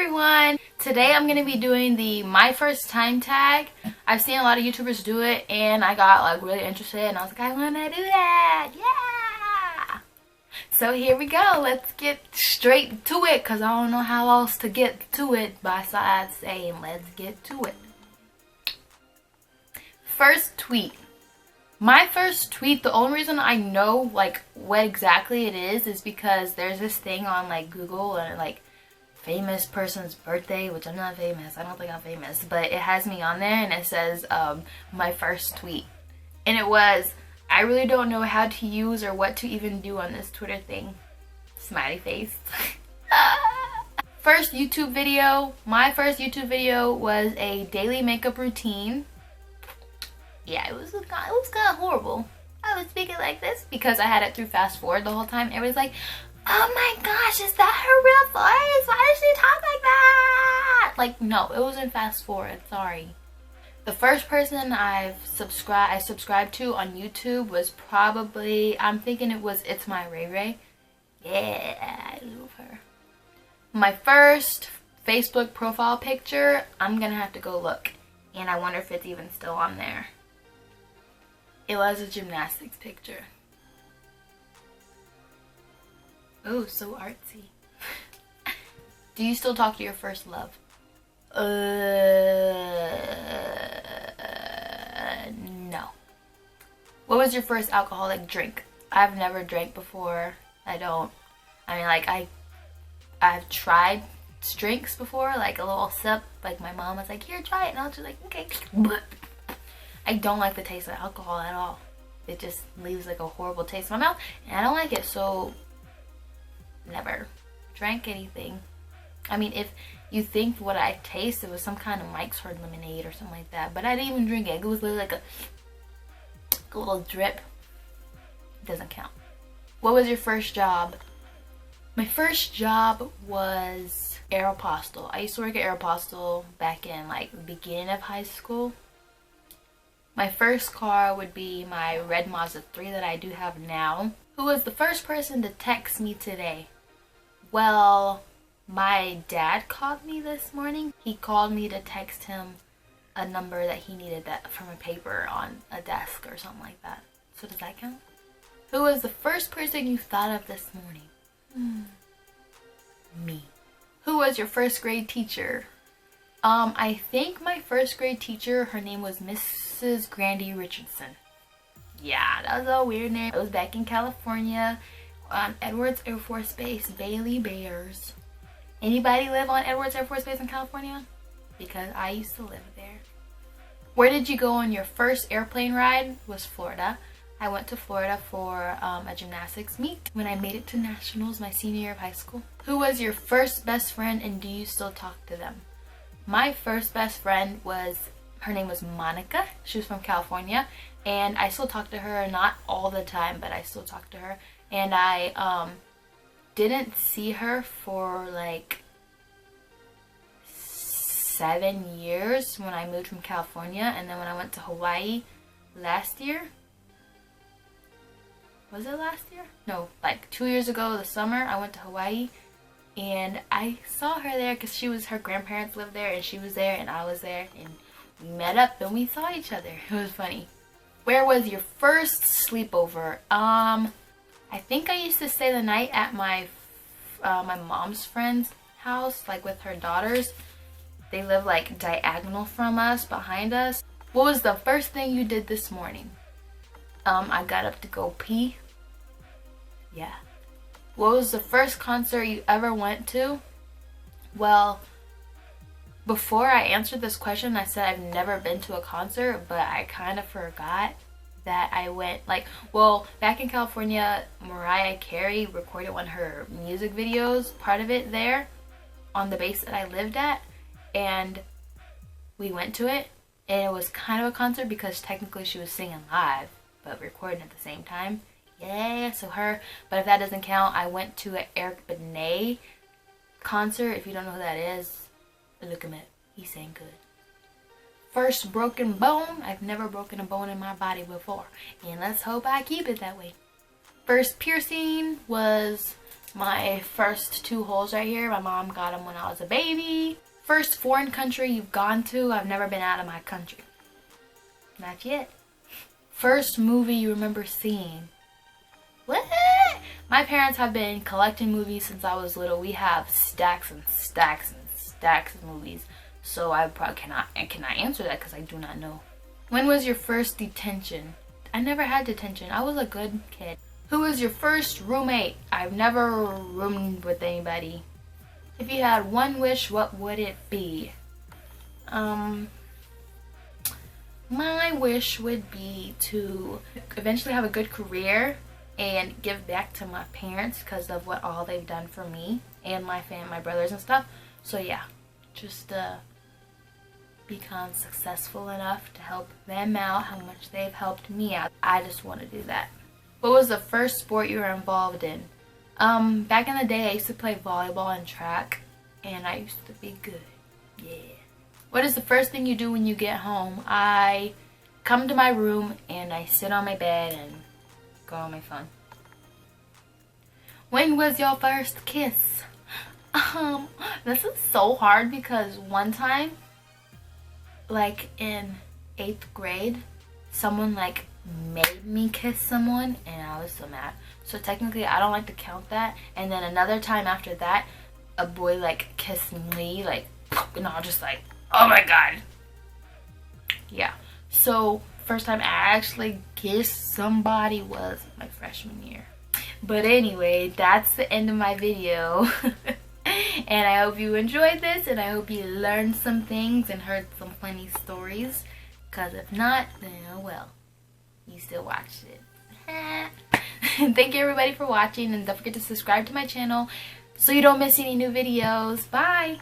everyone! Today I'm going to be doing the my first time tag. I've seen a lot of YouTubers do it and I got like really interested and I was like, I want to do that! Yeah! So here we go. Let's get straight to it because I don't know how else to get to it besides saying let's get to it. First tweet. My first tweet, the only reason I know like what exactly it is because there's this thing on like Google and like famous person's birthday, which I'm not famous. I don't think I'm famous, but it has me on there and it says my first tweet. And it was, I really don't know how to use or what to even do on this Twitter thing. Smiley face. First YouTube video. My first YouTube video was a daily makeup routine. Yeah, it was kind of horrible. I was speaking like this because I had it through fast forward the whole time. Everybody's like, oh my gosh, is that her real voice? Why does she talk like that? Like, no, it wasn't fast forward. Sorry. The first person I subscribed to on YouTube was probably, I'm thinking it was It's My Ray Ray. Yeah, I love her. My first Facebook profile picture, I'm gonna have to go look. And I wonder if it's even still on there. It was a gymnastics picture. Oh, so artsy. Do you still talk to your first love? No. What was your first alcoholic drink? I've never drank before. I mean, like, I've tried drinks before, like a little sip. Like, my mom was like, here, try it. And I was just like, okay. But I don't like the taste of alcohol at all. It just leaves like a horrible taste in my mouth. And I don't like it, so never drank anything. I mean, if you think what I taste, it was some kind of Mike's Hard lemonade or something like that. But I didn't even drink it. It was literally like a little drip. It doesn't count. What was your first job? My first job was Aeropostale. I used to work at Aeropostale back in like the beginning of high school. My first car would be my red Mazda 3 that I do have now. Who was the first person to text me today? Well, my dad called me this morning. He called me to text him a number that he needed that from a paper on a desk or something like that. So does that count? Who was the first person you thought of this morning? Me. Who was your first grade teacher? I think my first grade teacher, her name was Mrs. Grandy Richardson. Yeah, that was a weird name. It was back in California on Edwards Air Force Base, Bailey Bears. Anybody live on Edwards Air Force Base in California? Because I used to live there. Where did you go on your first airplane ride? It was Florida. I went to Florida for a gymnastics meet when I made it to nationals my senior year of high school. Who was your first best friend and do you still talk to them? My first best friend her name was Monica. She was from California and I still talk to her, not all the time, but I still talk to her. And I didn't see her for like 7 years when I moved from California, and then when I went to Hawaii last year. Was it last year? No, like 2 years ago, the summer, I went to Hawaii and I saw her there because her grandparents lived there and she was there and I was there and we met up and we saw each other. It was funny. Where was your first sleepover? I think I used to stay the night at my mom's friend's house, like with her daughters. They live like diagonal from us, behind us. What was the first thing you did this morning? I got up to go pee. Yeah. What was the first concert you ever went to? Well, before I answered this question, I said I've never been to a concert, but I kind of forgot that I went, back in California, Mariah Carey recorded one of her music videos, part of it there, on the base that I lived at, and we went to it, and it was kind of a concert because technically she was singing live, but recording at the same time. Yeah, so her. But if that doesn't count, I went to an Eric Benet concert. If you don't know who that is, look him up. He sang good. First broken bone. I've never broken a bone in my body before, and let's hope I keep it that way. First piercing was My first 2 holes right here, my mom got them when I was a baby. First foreign country you've gone to? I've never been out of my country. Not yet. First movie you remember seeing? What? My parents have been collecting movies since I was little. We have stacks and stacks and stacks of movies. So I probably cannot answer that because I do not know. When was your first detention? I never had detention. I was a good kid. Who was your first roommate? I've never roomed with anybody. If you had one wish, what would it be? My wish would be to eventually have a good career and give back to my parents because of what all they've done for me and my brothers and stuff. So yeah, just become successful enough to help them out how much they've helped me out. I just want to do that. What was the first sport you were involved in? Back in the day I used to play volleyball and track, and I used to be good. Yeah. What is the first thing you do when you get home? I come to my room and I sit on my bed and go on my phone. When was your first kiss? This is so hard because one time, like in 8th grade, someone like made me kiss someone and I was so mad. So technically I don't like to count that. And then another time after that, a boy like kissed me, like, and I was just like, oh my god. Yeah. So first time I actually kissed somebody was my freshman year. But anyway, that's the end of my video. And I hope you enjoyed this, and I hope you learned some things and heard some funny stories. Because if not, then oh well. You still watched it. Thank you everybody for watching, and don't forget to subscribe to my channel so you don't miss any new videos. Bye!